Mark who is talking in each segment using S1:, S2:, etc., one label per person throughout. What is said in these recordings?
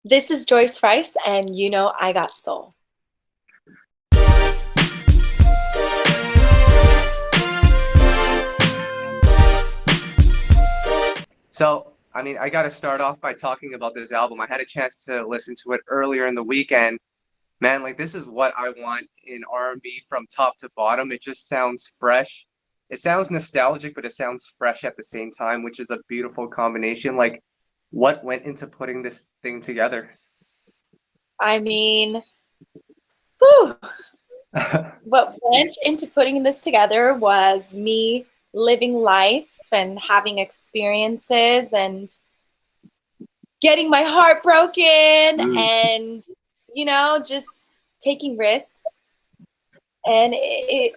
S1: This is Joyce Wrice, and you know I got soul.
S2: So, I got to start off by talking about this album. I had a chance to listen to it earlier in the weekend. Man, like this is what I want in R&B from top to bottom. It just sounds fresh. It sounds nostalgic, but it sounds fresh at the same time, which is a beautiful combination. Like, what went into putting this thing together?
S1: I mean, whew, what went into putting this together was me living life and having experiences and getting my heart broken
S2: Mm.
S1: and, just taking risks. And it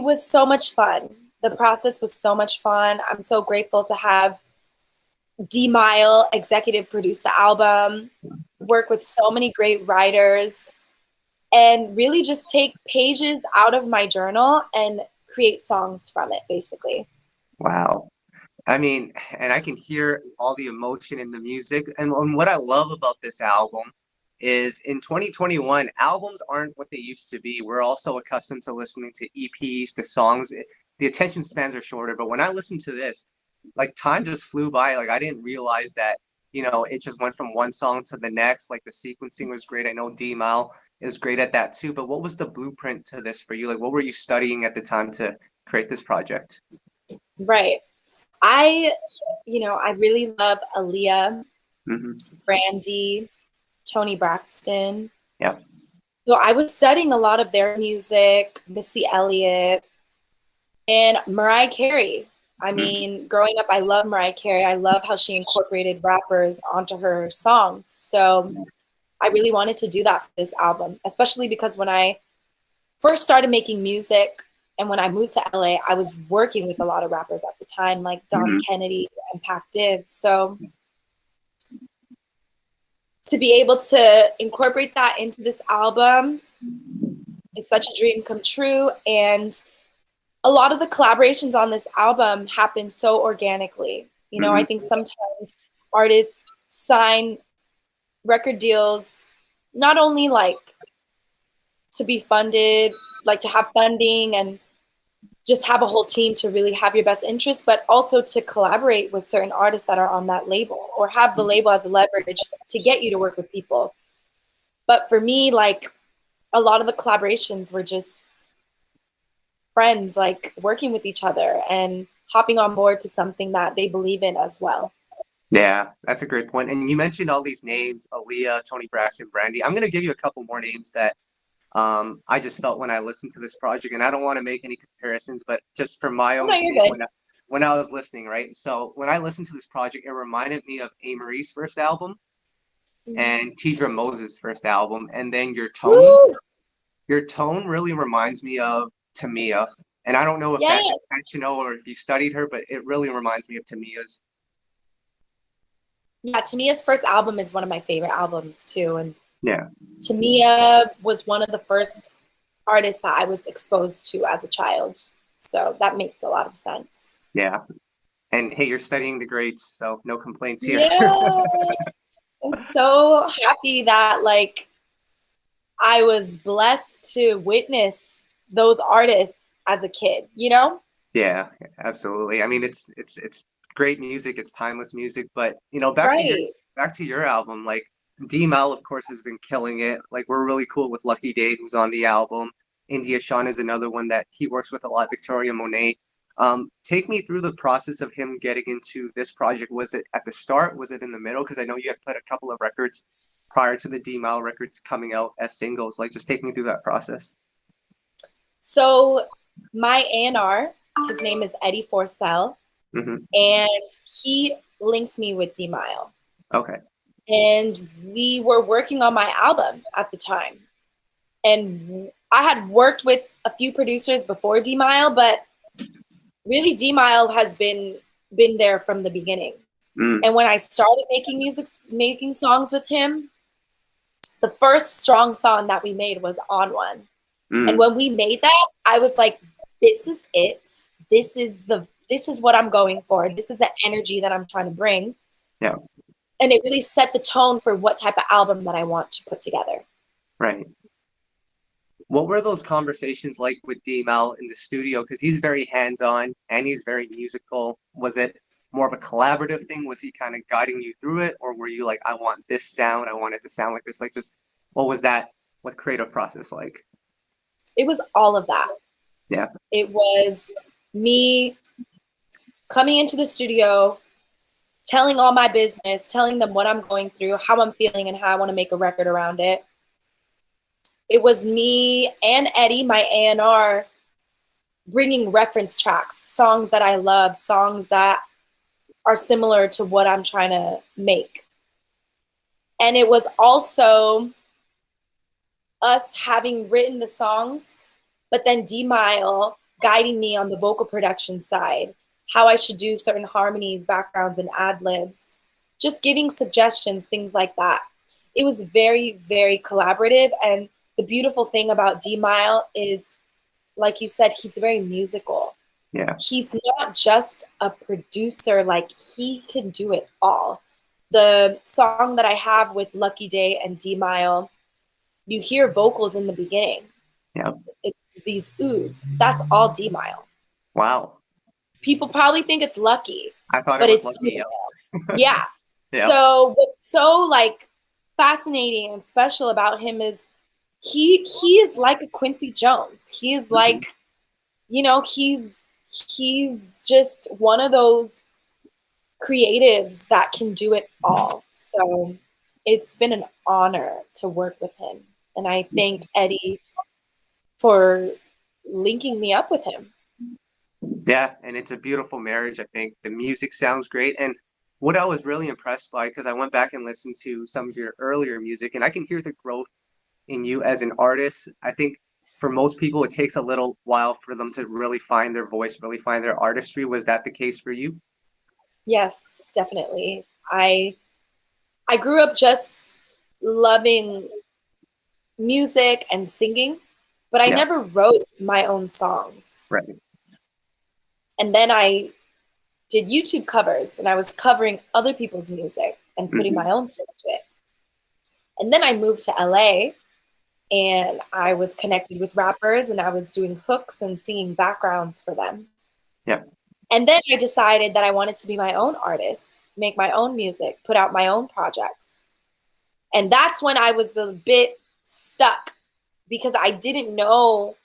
S1: was so much fun. The process was so much fun. I'm so grateful to have D Mile executive produce the album, work with so many great writers, and really just take pages out of my journal and create songs from it, basically.
S2: Wow. And I can hear all the emotion in the music. And what I love about this album is in 2021, albums aren't what they used to be. We're also accustomed to listening to EPs, to songs. The attention spans are shorter. But when I listen to this, like time just flew by. Like I didn't realize that, it just went from one song to the next. Like the sequencing was great. I know D Mal is great at that too. But what was the blueprint to this for you? Like what were you studying at the time to create this project?
S1: Right. I really love Aaliyah,
S2: Hmm.
S1: Brandy, Tony Braxton.
S2: Yeah.
S1: So I was studying a lot of their music, Missy Elliott, and Mariah Carey. I mean, growing up, I love Mariah Carey. I love how she incorporated rappers onto her songs. So I really wanted to do that for this album, especially because when I first started making music and when I moved to LA, I was working with a lot of rappers at the time, like Don
S2: Hmm.
S1: Kennedy and Piqued. So to be able to incorporate that into this album is such a dream come true. And a lot of the collaborations on this album happen so organically. I
S2: Hmm.
S1: think sometimes artists sign record deals not only like to be funded, like to have funding and just have a whole team to really have your best interests, but also to collaborate with certain artists that are on that label or have the label as a leverage to get you to work with people. But for me, like a lot of the collaborations were just friends, like working with each other and hopping on board to something that they believe in as well.
S2: Yeah, that's a great point. And you mentioned all these names, Aaliyah, Tony Braxton, Brandy. I'm gonna give you a couple more names that I just felt when I listened to this project, and I don't want to make any comparisons, but just for my
S1: Oh, no,
S2: own
S1: you're
S2: sake,
S1: good.
S2: when I was listening, right? So when I listened to this project, it reminded me of A. Marie's first album and Tidra Moses' first album, and then
S1: Woo!
S2: your tone really reminds me of Tamia. And I don't know if
S1: Yeah.
S2: that's intentional or if you studied her, but it really reminds me of Tamia's.
S1: Yeah, Tamia's first album is one of my favorite albums too. And
S2: Yeah.
S1: Tamia was one of the first artists that I was exposed to as a child. So that makes a lot of sense.
S2: Yeah. And hey, you're studying the greats, so no complaints here.
S1: Yeah. I'm so happy that like I was blessed to witness those artists as a kid.
S2: Yeah, absolutely. It's great music, it's timeless music, but
S1: Right.
S2: back to your album, like D Mel, of course, has been killing it. Like we're really cool with Lucky Day, who's on the album. India Shawn is another one that he works with a lot, Victoria Monet. Take me through the process of him getting into this project. Was it at the start? Was it in the middle? Because I know you had put a couple of records prior to the D Mel records coming out as singles. Like just take me through that process.
S1: So my A&R, his name is Eddie Forcell,
S2: Hmm.
S1: and he links me with D Mile.
S2: Okay.
S1: And we were working on my album at the time. And I had worked with a few producers before D Mile, but really D Mile has been there from the beginning.
S2: Mm.
S1: And when I started making music, making songs with him, the first strong song that we made was On One. And
S2: Mm.
S1: when we made that, I was like, this is it. This is what I'm going for. This is the energy that I'm trying to bring.
S2: Yeah.
S1: And it really set the tone for what type of album that I want to put together.
S2: Right. What were those conversations like with D-Mal in the studio? Because he's very hands-on and he's very musical. Was it more of a collaborative thing? Was he kind of guiding you through it? Or were you like, I want this sound, I want it to sound like this? Like, just what was that, what creative process like?
S1: It was all of that.
S2: Yeah.
S1: It was me coming into the studio, telling all my business, telling them what I'm going through, how I'm feeling, and how I want to make a record around it. It was me and Eddie, my A&R, bringing reference tracks, songs that I love, songs that are similar to what I'm trying to make. And it was also us having written the songs, but then D-Mile guiding me on the vocal production side, how I should do certain harmonies, backgrounds, and ad-libs, just giving suggestions, things like that. It was very, very collaborative. And the beautiful thing about D-Mile is, like you said, he's very musical.
S2: Yeah.
S1: He's not just a producer, like he can do it all. The song that I have with Lucky Day and D-Mile, you hear vocals in the beginning.
S2: Yeah.
S1: It's these oohs. That's all D-Mile.
S2: Wow.
S1: People probably think it's Lucky.
S2: I thought
S1: but
S2: it was
S1: it's
S2: Lucky.
S1: Yeah.
S2: Yeah.
S1: So what's so like fascinating and special about him is he is like a Quincy Jones. He is like, you know, he's just one of those creatives that can do it all. So it's been an honor to work with him. And I thank Eddie for linking me up with him.
S2: Yeah, and it's a beautiful marriage. I think the music sounds great. And what I was really impressed by, because I went back and listened to some of your earlier music, and I can hear the growth in you as an artist. I think for most people, it takes a little while for them to really find their voice, really find their artistry. Was that the case for you?
S1: Yes, definitely. I grew up just loving music and singing, but I never wrote my own songs.
S2: Right.
S1: And then I did YouTube covers, and I was covering other people's music and putting my own twist to it. And then I moved to LA, and I was connected with rappers, and I was doing hooks and singing backgrounds for them.
S2: Yeah.
S1: And then I decided that I wanted to be my own artist, make my own music, put out my own projects. And that's when I was a bit stuck because I didn't know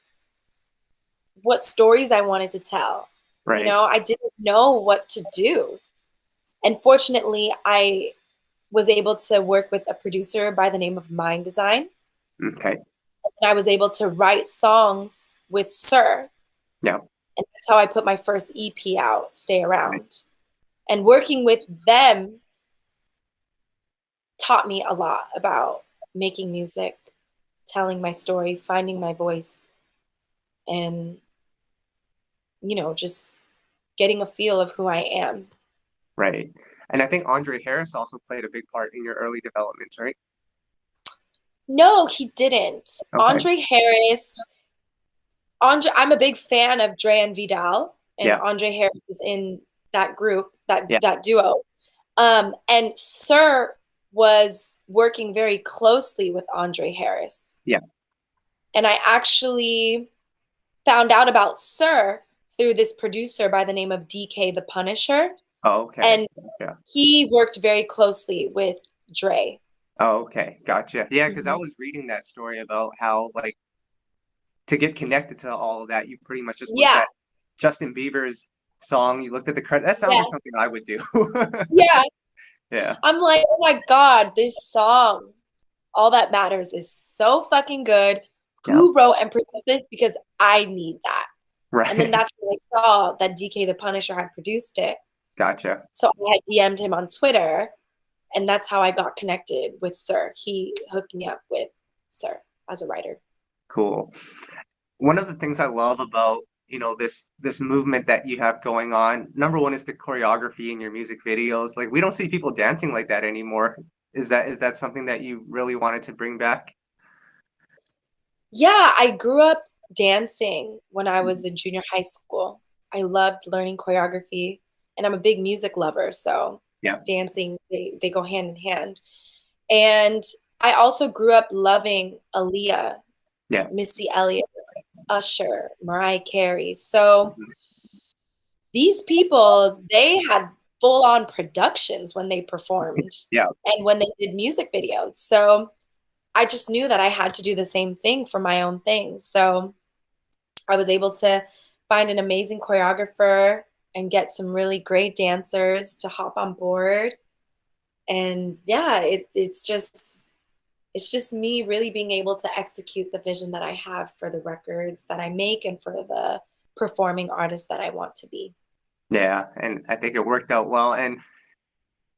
S1: what stories I wanted to tell.
S2: Right.
S1: You know, I didn't know what to do. And fortunately, I was able to work with a producer by the name of Mind Design.
S2: Okay.
S1: And I was able to write songs with Sir.
S2: Yeah.
S1: And that's how I put my first EP out, Stay Around. Right. And working with them taught me a lot about making music, telling my story, finding my voice, and, you know, just getting a feel of who I am.
S2: Right. And I think Andre Harris also played a big part in your early development, right?
S1: No, he didn't.
S2: Okay.
S1: Andre Harris, I'm a big fan of Dre and Vidal, and Andre Harris is in that group, that duo. And Sir was working very closely with Andre Harris.
S2: Yeah.
S1: And I actually found out about Sir through this producer by the name of DK the Punisher.
S2: Oh, okay.
S1: And he worked very closely with Dre.
S2: Oh, okay. Gotcha. Yeah, because I was reading that story about how, like, to get connected to all of that, you pretty much just looked at Justin Bieber's song, you looked at the credit. That sounds like something I would do. Yeah.
S1: I'm like, oh my God, this song, All That Matters, is so fucking good. Who wrote and produced this? Because I need that.
S2: Right.
S1: And then that's when I saw that DK the Punisher had produced it.
S2: Gotcha.
S1: So I had DM'd him on Twitter, and that's how I got connected with Sir. He hooked me up with Sir as a writer.
S2: Cool. One of the things I love about, you know, this movement that you have going on, number one is the choreography in your music videos. Like, we don't see people dancing like that anymore. Is that something that you really wanted to bring back?
S1: Yeah, I grew up dancing when I was in junior high school. I loved learning choreography, and I'm a big music lover, so
S2: Yeah.
S1: dancing, they go hand in hand. And I also grew up loving Aaliyah,
S2: Yeah.
S1: Missy Elliott, Usher, Mariah Carey. So
S2: Mhm.
S1: these people, they had full-on productions when they performed
S2: Yeah.
S1: and when they did music videos. So I just knew that I had to do the same thing for my own things. So I was able to find an amazing choreographer and get some really great dancers to hop on board. And yeah, it's just me really being able to execute the vision that I have for the records that I make and for the performing artist that I want to be.
S2: Yeah, and I think it worked out well. And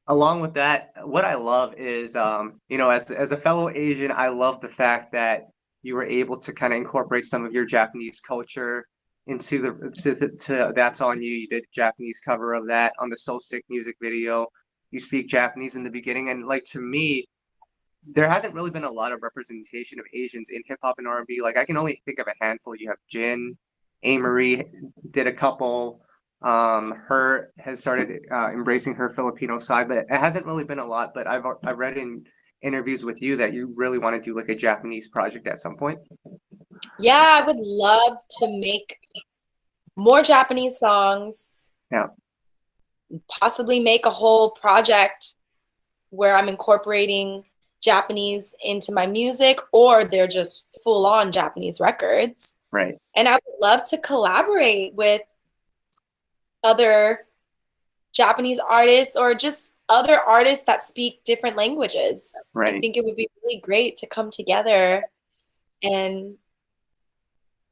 S2: along with that, what I love is, as a fellow Asian, I love the fact that you were able to kind of incorporate some of your Japanese culture into to That's On You. You did a Japanese cover of that on the So Sick music video. You speak Japanese in the beginning, and like to me, there hasn't really been a lot of representation of Asians in hip hop and R&B. Like I can only think of a handful. You have Jin, A. Marie did a couple. Her has started embracing her Filipino side, but it hasn't really been a lot. But I've read in interviews with you that you really want to do like a Japanese project at some point.
S1: Yeah, I would love to make more Japanese songs,
S2: Yeah,
S1: possibly make a whole project where I'm incorporating Japanese into my music, or they're just full on Japanese records.
S2: right,
S1: And I would love to collaborate with other Japanese artists or just other artists that speak different languages. I
S2: right,
S1: think it would be really great to come together and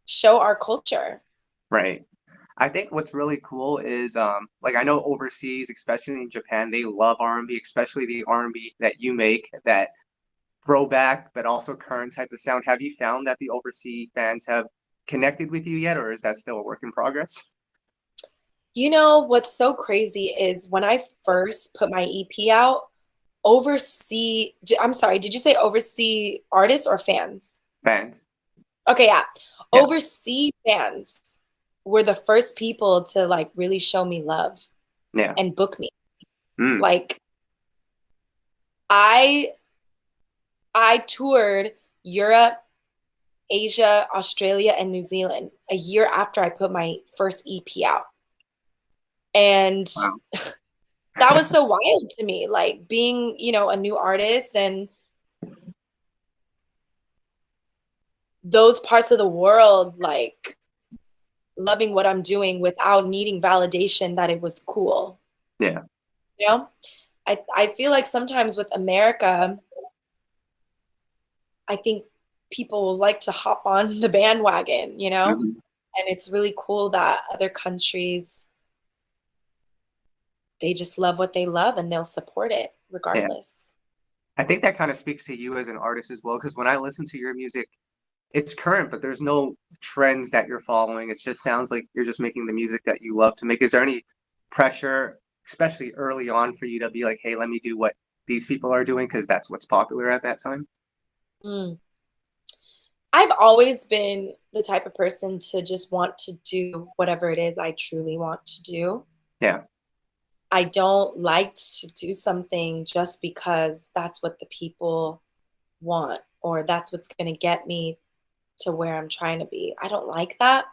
S1: show our culture.
S2: right. I think what's really cool is like I know overseas, especially in Japan, they love R&B, especially the R&B that you make, that throwback but also current type of sound. Have you found that the overseas fans have connected with you yet, or is that still a work in progress?
S1: You know, what's so crazy is when I first put my EP out, I'm sorry, did you say overseas artists or fans?
S2: Fans.
S1: Okay, yeah.
S2: Yeah.
S1: Overseas fans were the first people to like really show me love
S2: Yeah.
S1: and book me.
S2: Mm.
S1: Like I I toured Europe, Asia, Australia, and New Zealand a year after I put my first EP out. And
S2: Wow.
S1: that was so wild to me, like being, a new artist and those parts of the world, like loving what I'm doing without needing validation that it was cool.
S2: Yeah.
S1: You know, I feel like sometimes with America, I think people like to hop on the bandwagon,
S2: Mhm.
S1: and it's really cool that other countries, they just love what they love and they'll support it
S2: Yeah.
S1: regardless.
S2: I think that kind of speaks to you as an artist as well, because when I listen to your music, it's current, but there's no trends that you're following. It just sounds like you're just making the music that you love to make. Is there any pressure, especially early on, for you to be like, hey, let me do what these people are doing because that's what's popular at that time?
S1: Mm. I've always been the type of person to just want to do whatever it is I truly want to do.
S2: Yeah.
S1: I don't like to do something just because that's what the people want or that's what's going to get me to where I'm trying to be. I don't like that.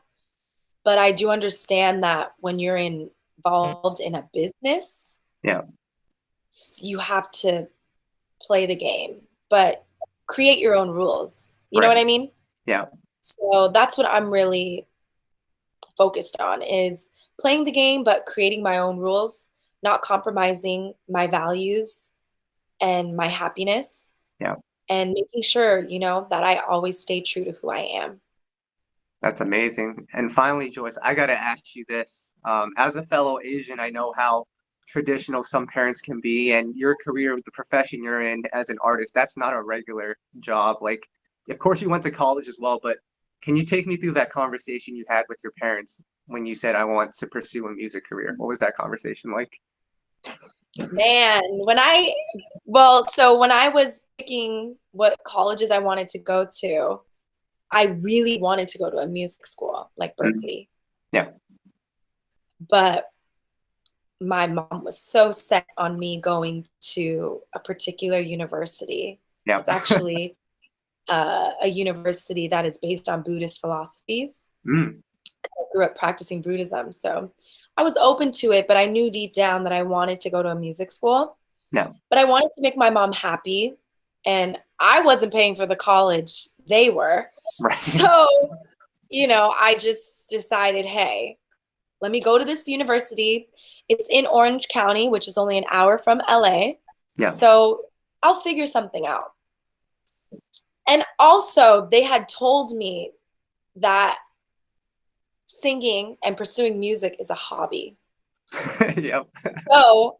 S1: But I do understand that when you're involved in a business,
S2: Yeah.
S1: you have to play the game, but create your own rules. You know
S2: Right.
S1: what I mean?
S2: Yeah.
S1: So that's what I'm really focused on is playing the game, but creating my own rules, not compromising my values and my happiness,
S2: Yeah.
S1: and making sure, that I always stay true to who I am.
S2: That's amazing. And finally, Joyce, I got to ask you this. As a fellow Asian, I know how traditional some parents can be, and your career, the profession you're in as an artist, that's not a regular job. Like, of course, you went to college as well, but can you take me through that conversation you had with your parents when you said, I want to pursue a music career? What was that conversation like?
S1: Man, so when I was picking what colleges I wanted to go to, I really wanted to go to a music school like
S2: Mm.
S1: Berkeley.
S2: Yeah.
S1: But my mom was so set on me going to a particular university.
S2: Yeah.
S1: It's actually a university that is based on Buddhist philosophies.
S2: Mm.
S1: I grew up practicing Buddhism, so I was open to it, but I knew deep down that I wanted to go to a music school.
S2: No.
S1: But I wanted to make my mom happy, and I wasn't paying for the college, they were.
S2: Right.
S1: So, I just decided, hey, let me go to this university. It's in Orange County, which is only an hour from LA.
S2: Yeah.
S1: So I'll figure something out. And also, they had told me that singing and pursuing music is a hobby.
S2: Yep.
S1: So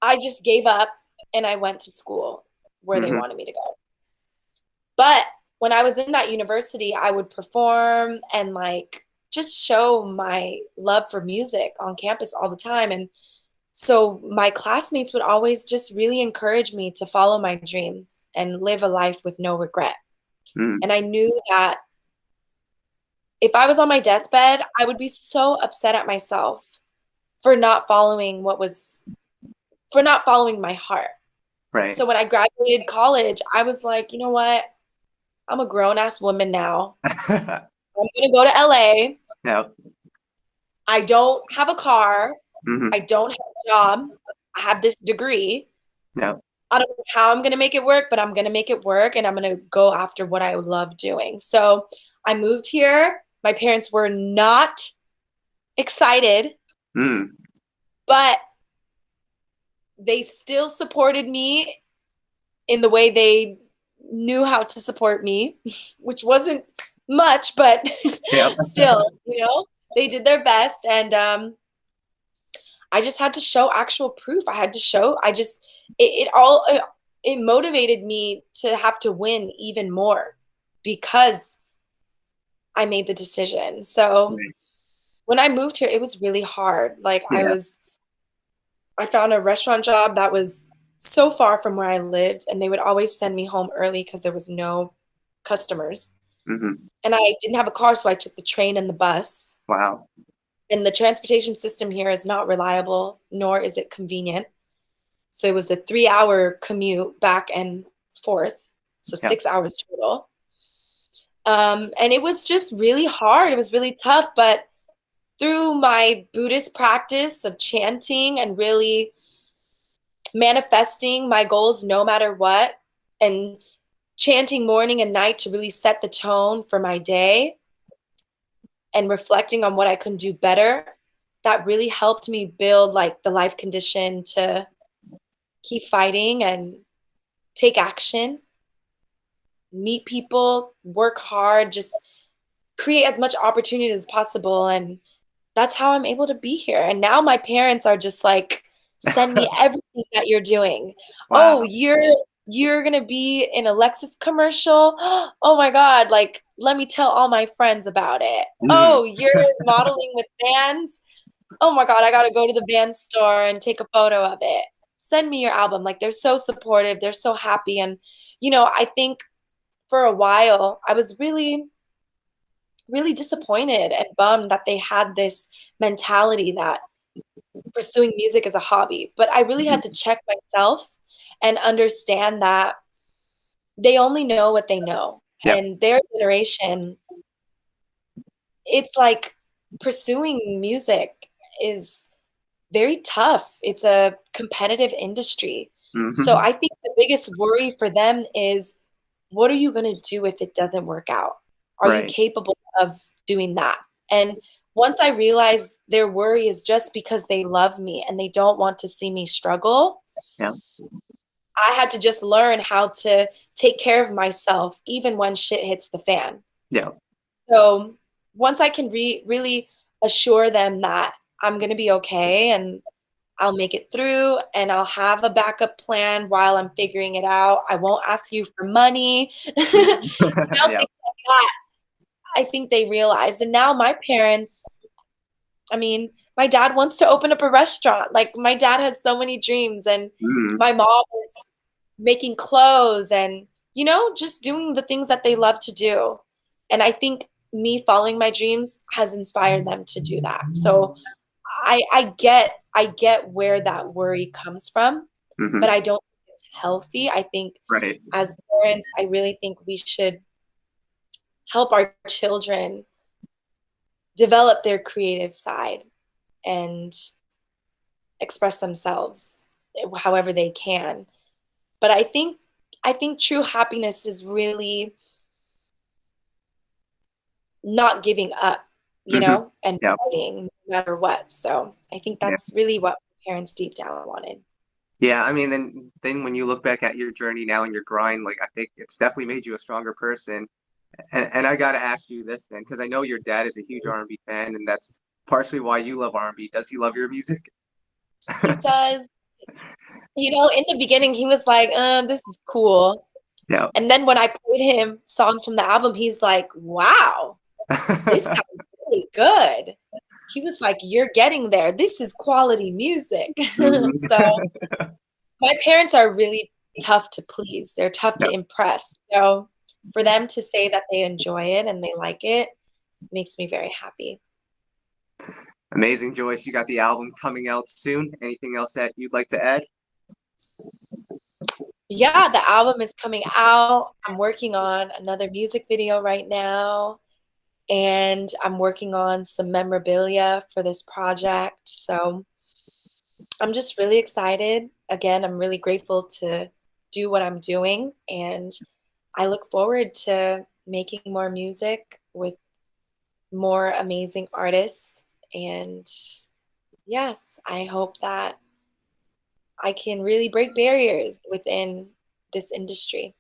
S1: I just gave up and I went to school where they
S2: Mm-hmm.
S1: wanted me to go. But when I was in that university, I would perform and just show my love for music on campus all the time. And so my classmates would always just really encourage me to follow my dreams and live a life with no regret.
S2: Mm.
S1: And I knew that if I was on my deathbed, I would be so upset at myself for not following my heart.
S2: Right.
S1: So when I graduated college, I was like, you know what? I'm a grown-ass woman now. I'm going to go to LA.
S2: No.
S1: I don't have a car.
S2: Mm-hmm.
S1: I don't have a job. I have this degree.
S2: No.
S1: I don't know how I'm going to make it work, but I'm going to make it work, and I'm going to go after what I love doing. So I moved here. My parents were not excited, but they still supported me in the way they knew how to support me, which wasn't much, but still, they did their best. And I just had to show actual proof. I had to show, it motivated me to have to win even more because I made the decision. So when I moved here, it was really hard. I found a restaurant job that was so far from where I lived, and they would always send me home early because there was no customers.
S2: Mm-hmm.
S1: And I didn't have a car, so I took the train and the bus.
S2: Wow.
S1: And the transportation system here is not reliable, nor is it convenient. So it was a 3-hour commute back and forth, so 6 hours total. And it was just really hard. It was really tough, but through my Buddhist practice of chanting and really manifesting my goals no matter what, and chanting morning and night to really set the tone for my day and reflecting on what I can do better, that really helped me build the life condition to keep fighting and take action, meet people, work hard, just create as much opportunity as possible. And that's how I'm able to be here. And now my parents are just send me everything that you're doing. Wow. Oh, you're going to be in a Lexus commercial. Oh my God. Let me tell all my friends about it. Oh, you're modeling with bands. Oh my God. I got to go to the band store and take a photo of it. Send me your album. They're so supportive. They're so happy. And, I think for a while I was really, really disappointed and bummed that they had this mentality that pursuing music is a hobby. But I really had to check myself and understand that they only know what they know. Yep. And their generation, it's pursuing music is very tough. It's a competitive industry. Mm-hmm. So I think the biggest worry for them is, what are you going to do if it doesn't work out? Are you capable of doing that? And once I realized their worry is just because they love me and they don't want to see me struggle, I had to just learn how to take care of myself even when shit hits the fan. Yeah. So once I can really assure them that I'm going to be okay and I'll make it through and I'll have a backup plan while I'm figuring it out. I won't ask you for money. Things like that. I think they realized. And now my parents, my dad wants to open up a restaurant. My dad has so many dreams, and my mom is making clothes and, just doing the things that they love to do. And I think me following my dreams has inspired them to do that. So I get I get where that worry comes from, but
S2: Hmm.
S1: I don't think it's healthy. I think
S2: Right.
S1: as parents, I really think we should help our children develop their creative side and express themselves however they can. But I think true happiness is really not giving up,
S2: Hmm.
S1: and
S2: Yeah.
S1: fighting no matter what. So I think
S2: Yeah.
S1: that's really what parents deep down wanted.
S2: Yeah, I mean, and then when you look back at your journey now and your grind, like I think it's definitely made you a stronger person. And I gotta ask you this then, because I know your dad is a huge R&B fan, and that's partially why you love R&B. Does he love your music?
S1: He does. In the beginning, he was like, this is cool.
S2: Yeah.
S1: And then when I played him songs from the album, he's like, wow, this sounds really good. He was like, you're getting there. This is quality music.
S2: Mhm.
S1: So my parents are really tough to please. They're tough
S2: Yeah.
S1: to impress. So for them to say that they enjoy it and they like it makes me very happy.
S2: Amazing, Joyce. You got the album coming out soon. Anything else that you'd like to add?
S1: Yeah, the album is coming out. I'm working on another music video right now, and I'm working on some memorabilia for this project. So I'm just really excited. Again, I'm really grateful to do what I'm doing, and I look forward to making more music with more amazing artists. And yes, I hope that I can really break barriers within this industry.